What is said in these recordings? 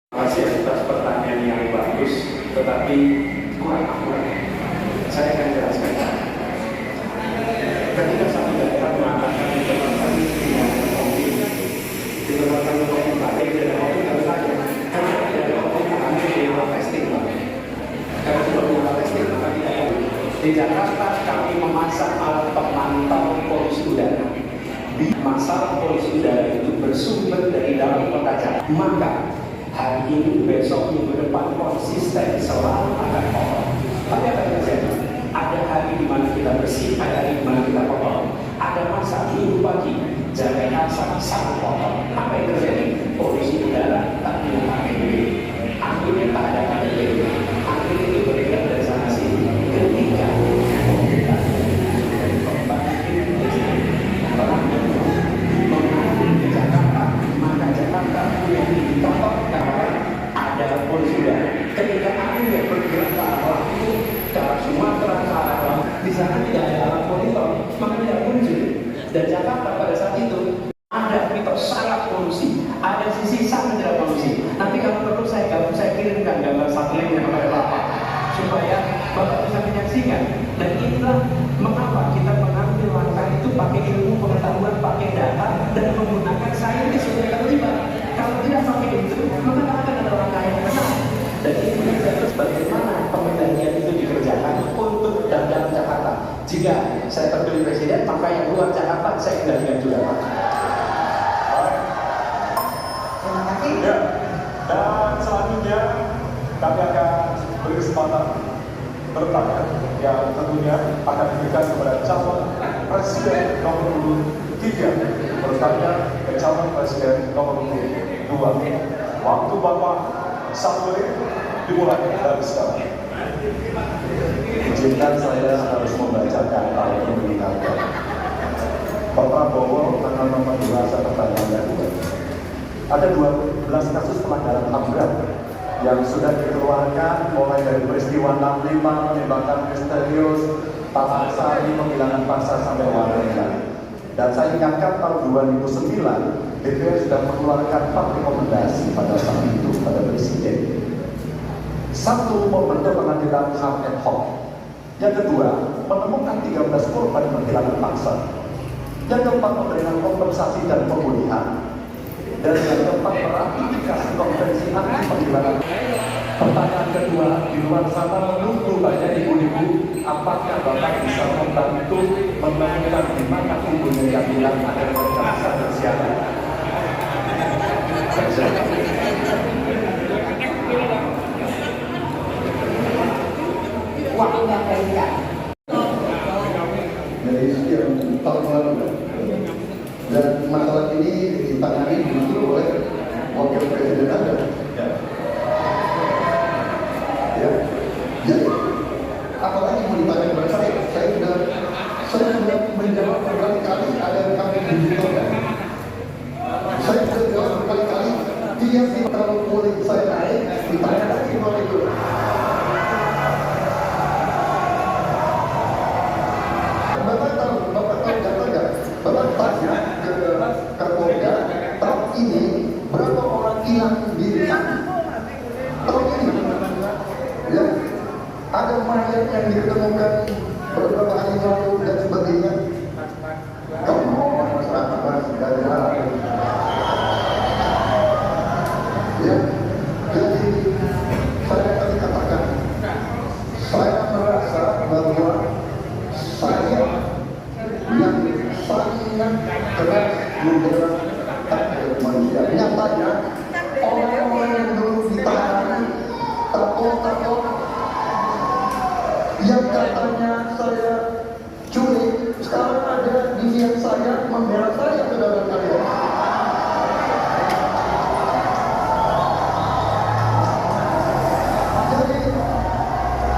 Masih atas pertanyaan yang bagus, tetapi kurang akurat. Saya akan jelaskan. Ketika satu daerah mengatakan ditempatkan dengan COVID, ditempatkan COVID baik dan COVID harus saja. Karena dari COVID kami punya testing, karena sudah punya testing, maka tidak ada. Di Jakarta kami memasang alat pemantau polusi udara. Masalah polusi udara itu bersumber dari dalam kota Jakarta. Maka hari ini, besok, minggu depan konsisten selalu akan kotor. Tapi apa yang terjadi? Ada hari di mana kita bersih, ada hari di mana kita kotor. Ada masa minggu pagi, Jakarta sangat kotor. Apa yang terjadi? Polusi udara tak punya KTP, akhirnya tak ada KTP. Akhirnya itu beredar dari sana sini. Ketika kita ke Jakarta, maka Jakarta punya kotor karena ada polusi udara. Ketika akhirnya bergerak ke arah laut, ke arah Sumatera, ke arah laut, di sana tidak ada alat monitor, maka tidak muncul. Dan Jakarta pada saat itu ada mitos sangat polusi, ada sisi sangat tidak polusi. Nanti kalau perlu saya kirimkan gambar satelitnya kepada Bapak supaya Bapak bisa menyaksikan. Dan inilah mengapa kita mengambil langkah itu pakai ilmu pengetahuan, pakai data, dan menggunakan saintis sebagai terlibat. Kalau tidak pakai itu, maka akan ada langkah yang benar. Dan ini terus bagaimana pengendalian itu dikerjakan untuk dalam Jakarta. Jika saya terpilih presiden, maka yang luar Jakarta saya kendalikan juga, Pak. Terima kasih. Ya. Dan selanjutnya kami akan beri kesempatan bertanya yang tentunya akan diberikan kepada calon presiden nomor 3 bertanya ke calon presiden nomor 2. Waktu Bapak 1 menit dimulai dari sekarang. Izinkan saya harus membacakan hal pemilihan. Pak Prabowo tanggal nomor 2 saya pertanyaannya ada 12 kasus pelanggaran HAM berat yang sudah dikeluarkan mulai dari peristiwa 65, penembakan misterius, Taman Sari, penghilangan paksa sampai Walengan. Dan saya ingatkan tahun 2009 DPR sudah mengeluarkan 4 rekomendasi pada saat itu pada Presiden. Satu, membentuk pengadilan HAM ad hoc. Yang kedua, menemukan 13 korban penghilangan paksa. Yang keempat, memberikan kompensasi dan pemulihan. Dan yang keempat, meratifikasi konvensi anti penghilangan. Pertanyaan kedua, di luar sana menunggu banyak ibu-ibu, apakah Bapak bisa membantu menemukan di mana ibunya yang hilang agar mereka bisa bersiaga? Waktunya berikan. Dari sekian tahun lalu, dan masalah ini ditangani justru oleh wakil presiden Anda. Ya. Jadi, apalagi mau ditanya kepada saya sudah menjawab berkali-kali ada yang kami digitalkan. Saya sudah jawab berkali-kali, dia sih kalau mulai saya naik, ditanya lagi oleh itu. Bapak tahu datanya, Bapak tanya ke Kapolda, tahun ini berapa orang hilang di sana? Tahun ini, ya, ada mayat yang ditemukan beberapa hari lalu dan sebagainya. Kamu mau masyarakat dari ya, jadi saya tadi katakan, saya merasa bahwa saya yang sangat keras menggerak hak manusia. Nyatanya orang-orang yang dulu ditahan takut yang katanya saya culik, sekarang ada di pihak saya membela saya, saudara kalian. Jadi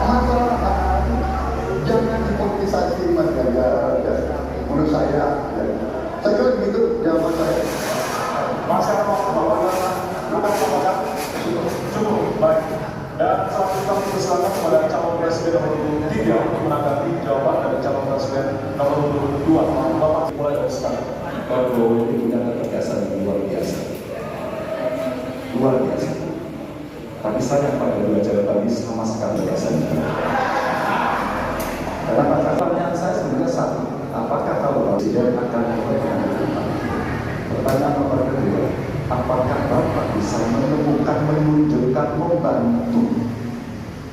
masalah jangan dipolitisasi, Mas Ganjar. Menurut saya, saya kira begitu jawaban saya. Masyarakat Bapak cukup baik. Dan selanjutnya kami persilakan kepada calon presiden nomor 3 untuk menanggapi jawaban Tapi sayang pada 2 jabatan ini sama sekali tidak senang. Karena pertanyaan saya sebenarnya satu, apakah kalau Presiden akan memberikan dukungan? Pertanyaan nomor kedua, apakah Bapak bisa menemukan, menunjukkan, membantu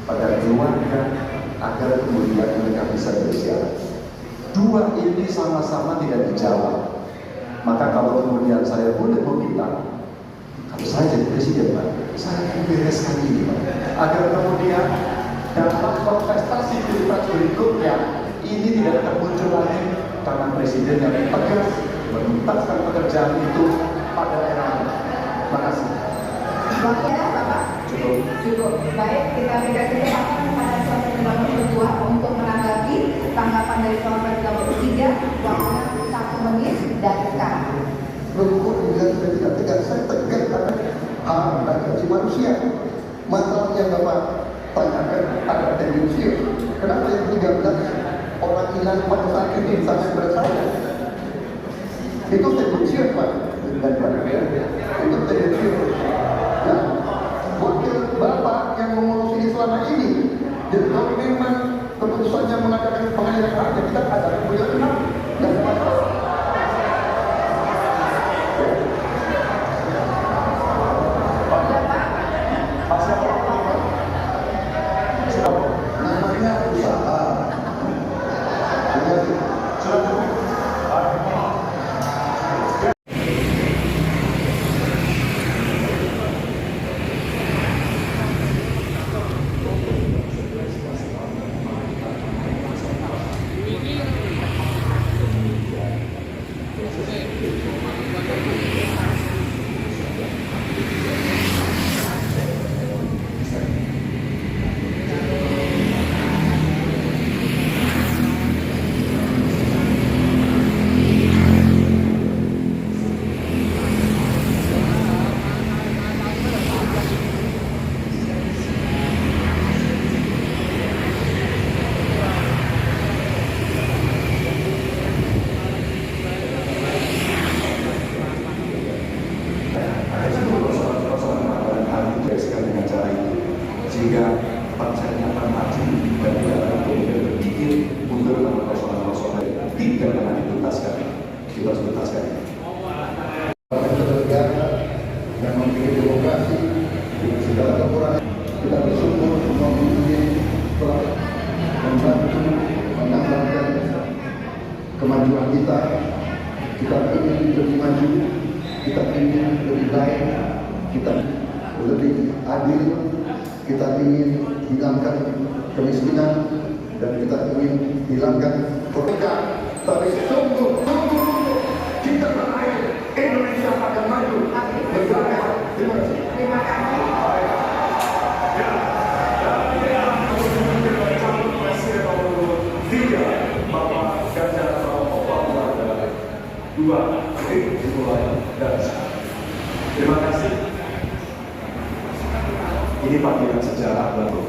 pada keluarga agar kemudian mereka bisa bersiaran? Dua ini sama-sama tidak dijawab. Maka kalau kemudian saya boleh meminta, kalau saya jadi presiden, Pak, saya akan bereskan ini, Pak, agar kemudian dalam kontestasi pilpres berikutnya ini tidak akan muncul lagi, karena presiden yang tegas menuntaskan pekerjaan itu pada eranya. Terima kasih. Waktunya Bapak? Cukup. Baik, kita berikan kesempatan kepada Saudara Nomor Kedua untuk menanggapi tanggapan dari Saudara Nomor 3. Waktunya 1 menit dari sekarang. Rukun juga sudah tidak tegas. Saya tegas karena hak asasi manusia. Masalah yang Bapak tanyakan ada tendensius. Kenapa yang 13 orang hilang pada saat ini sampai bersaya? Itu tendensius, Pak. Itu tendensius. Nah, wakil Bapak yang mengurus ini selama ini, jadi kalau memang keputusannya mengatakan pengadilan hak, kita ada beliau kenal dan masalah. Namanya usaha. Sehingga pansanya akan maju dan tidak akan kemudian berpikir mundur karena persoalan-persoalan tidak akan dituntaskan. Kita harus tuntaskan. Negara yang memiliki demokrasi dengan segala kekurangan, kita bersyukur memiliki telah membantu menambahkan kemajuan kita. Kita ingin lebih maju, kita ingin lebih baik, kita lebih adil. Kita ingin hilangkan kemiskinan dan kita ingin hilangkan korupsi. Tapi sungguh kita berakhir Indonesia akan maju. Negara. Terima kasih. Terima kasih. Presiden nomor 3 Bapak Ganjar Pranowo adalah 2 dimulai dari sekarang. Terima kasih. Ini panggilan sejarah baru.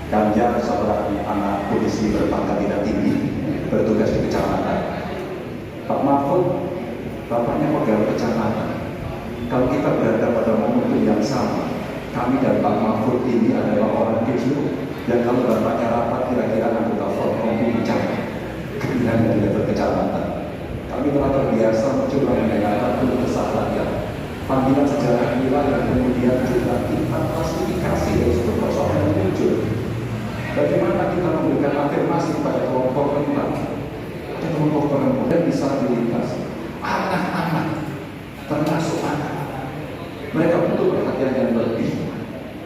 Ganjar seorang anak polisi berpangkat tidak tinggi, bertugas di kecamatan. Pak Mahfud, bapaknya pegawai kecamatan. Kalau kita berada pada momentum yang sama, kami dan Pak Mahfud ini adalah orang kecil yang kalau bapaknya rapat kira-kira anggota Forkom Puncak, kemudian dari level kecamatan. Kami telah terbiasa mencoba mendengarkan keluh kesah rakyat. Panggilan sejarah inilah yang kemudian juga kita klasifikasi dari persoalan yang muncul. Bagaimana kita memberikan afirmasi pada kelompok rentan, ada kelompok perempuan yang disabilitas, anak-anak, termasuk anak. Mereka butuh perhatian yang lebih.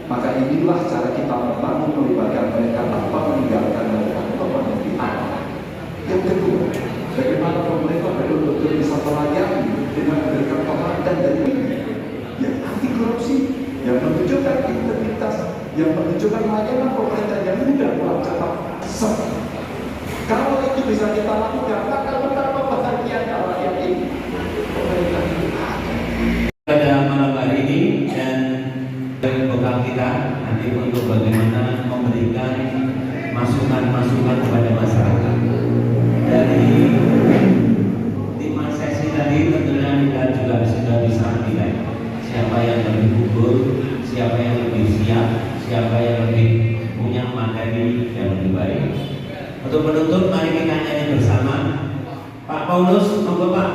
Maka inilah cara kita membangun melibatkan mereka tanpa meninggalkan mereka atau memenuhi anak. Yang kedua, bagaimana pemerintah betul-betul bisa melayani dengan memberikan pemahaman dari yang anti korupsi, yang menunjukkan integritas, yang menunjukkan layanan pemerintah yang mudah melacak sep. Kalau itu bisa kita lakukan, maka betapa bahagianya rakyat ini. Pemerintah itu pada malam hari ini dan bekal kita nanti untuk bagaimana memberikan masukan-masukan kepada masyarakat. Dari 5 sesi tadi tentunya kita juga sudah bisa menilai siapa yang lebih unggul, siapa yang lebih siap. siapa yang lebih punya materi yang lebih baik. Untuk penutup, mari kita nyanyi bersama. Pak Paulus, monggo Pak.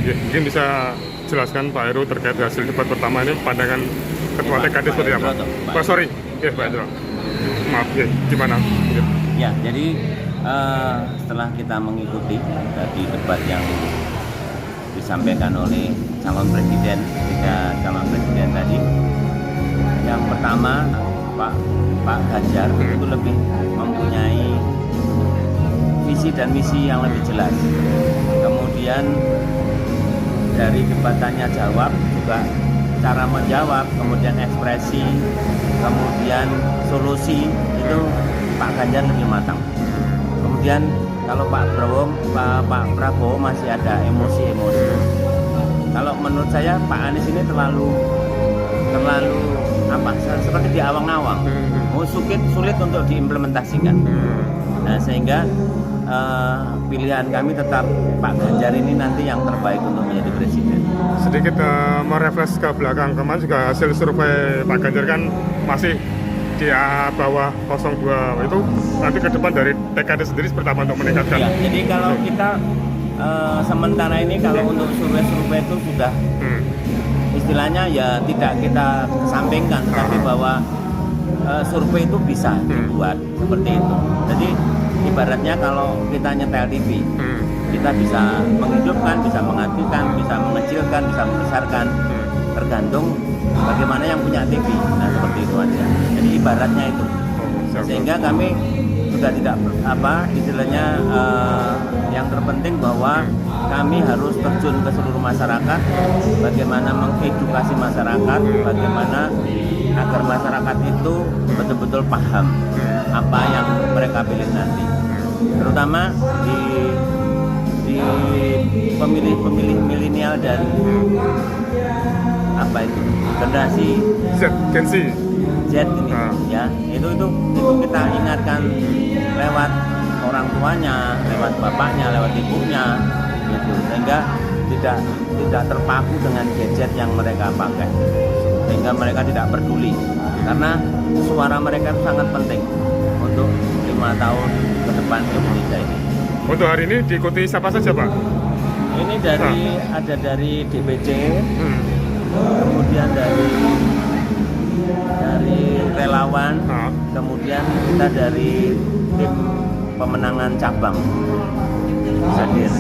Ya, mungkin bisa jelaskan Pak Heru terkait hasil debat pertama ini, pandangan Ketua TKD seperti apa? Pak, sorry, ya Pak Heru. Maaf, ya, gimana? Ya, jadi setelah kita mengikuti dari debat yang disampaikan oleh calon presiden, tiga calon presiden tadi, yang pertama Pak Ganjar itu lebih mempunyai visi dan misi yang lebih jelas. Kemudian dari debat tanya jawab juga cara menjawab, kemudian ekspresi, kemudian solusi itu Pak Ganjar lebih matang. Kemudian kalau Pak Prabowo masih ada emosi-emosi. Kalau menurut saya Pak Anies ini terlalu apa? Seperti di awang-awang. Sulit untuk diimplementasikan. Nah, sehingga pilihan kami tetap Pak Ganjar ini nanti yang terbaik untuk menjadi presiden. Sedikit merefresh ke belakang, kemarin juga hasil survei Pak Ganjar kan masih di bawah 02 itu, nanti ke depan dari TKD sendiri seperti apa untuk meningkatkan? Ya, jadi kalau kita sementara ini kalau untuk survei itu sudah istilahnya ya tidak kita kesampingkan, tapi bahwa survei itu bisa dibuat seperti itu. Jadi ibaratnya kalau kita nyetel TV, kita bisa menghidupkan, bisa mematikan, bisa mengecilkan, bisa membesarkan, tergantung bagaimana yang punya TV. Nah, seperti itu aja. Jadi ibaratnya itu. Sehingga kami sudah tidak istilahnya yang terpenting bahwa kami harus terjun ke seluruh masyarakat, bagaimana mengedukasi masyarakat, bagaimana agar masyarakat itu betul-betul paham apa yang mereka pilih nanti, terutama di pemilih milenial dan apa itu generasi Gen Z ini, ya itu kita ingatkan lewat orang tuanya, lewat bapaknya, lewat ibunya, gitu, sehingga tidak terpaku dengan gadget yang mereka pakai, sehingga mereka tidak peduli, karena suara mereka itu sangat penting untuk 5 tahun ke depan Indonesia ini. Untuk hari ini diikuti siapa saja Pak? Ini ada dari DPC, kemudian dari relawan, kemudian kita dari tim pemenangan cabang hadir.